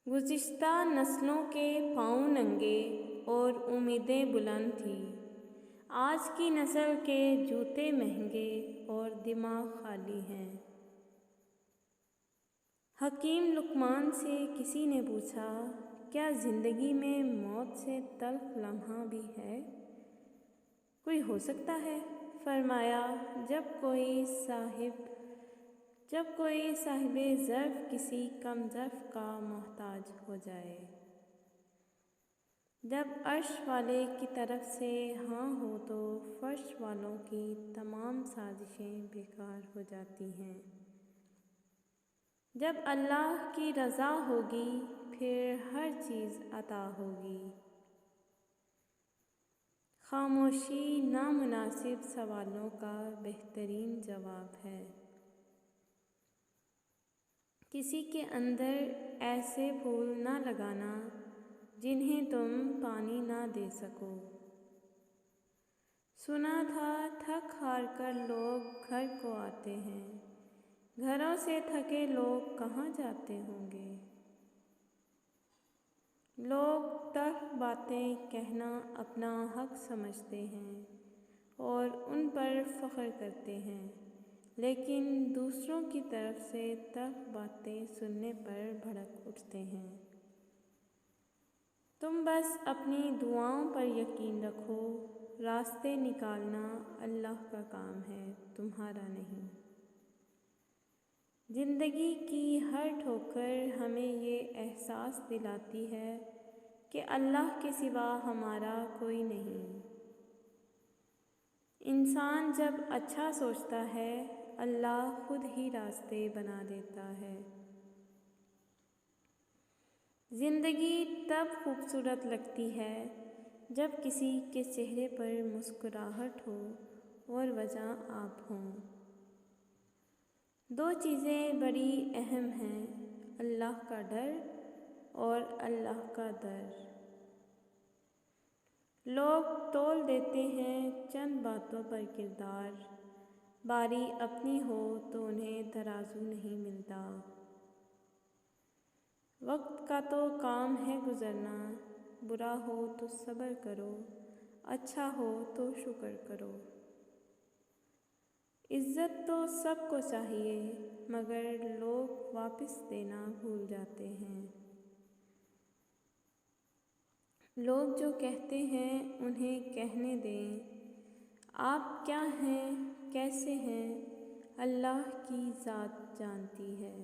گزشتہ نسلوں کے پاؤں ننگے اور امیدیں بلند تھیں، آج کی نسل کے جوتے مہنگے اور دماغ خالی ہیں۔ حکیم لقمان سے کسی نے پوچھا، کیا زندگی میں موت سے تلخ لمحہ بھی ہے؟ کوئی ہو سکتا ہے؟ فرمایا، جب کوئی صاحب ظرف کسی کم ظرف کا محتاج ہو جائے، جب عرش والے کی طرف سے ہاں ہو تو فرش والوں کی تمام سازشیں بیکار ہو جاتی ہیں۔ جب اللہ کی رضا ہوگی پھر ہر چیز عطا ہوگی۔ خاموشی نامناسب سوالوں کا بہترین جواب ہے۔ کسی کے اندر ایسے پھول نہ لگانا جنہیں تم پانی نہ دے سکو۔ سنا تھا تھک ہار کر لوگ گھر کو آتے ہیں، گھروں سے تھکے لوگ کہاں جاتے ہوں گے؟ لوگ تلخ باتیں کہنا اپنا حق سمجھتے ہیں اور ان پر فخر کرتے ہیں، لیکن دوسروں کی طرف سے تلخ باتیں سننے پر بھڑک اٹھتے ہیں۔ تم بس اپنی دعاؤں پر یقین رکھو، راستے نکالنا اللہ کا کام ہے، تمہارا نہیں۔ زندگی کی ہر ٹھوکر ہمیں یہ احساس دلاتی ہے کہ اللہ کے سوا ہمارا کوئی نہیں۔ انسان جب اچھا سوچتا ہے، اللہ خود ہی راستے بنا دیتا ہے۔ زندگی تب خوبصورت لگتی ہے جب کسی کے چہرے پر مسکراہٹ ہو اور وجہ آپ ہوں۔ دو چیزیں بڑی اہم ہیں، اللہ کا ڈر اور اللہ کا در۔ لوگ تول دیتے ہیں چند باتوں پر کردار، باری اپنی ہو تو انہیں ترازو نہیں ملتا۔ وقت کا تو کام ہے گزرنا، برا ہو تو صبر کرو، اچھا ہو تو شکر کرو۔ عزت تو سب کو چاہیے مگر لوگ واپس دینا بھول جاتے ہیں۔ لوگ جو کہتے ہیں انہیں کہنے دیں، آپ کیا ہیں، کیسے ہیں، اللہ کی ذات جانتی ہے۔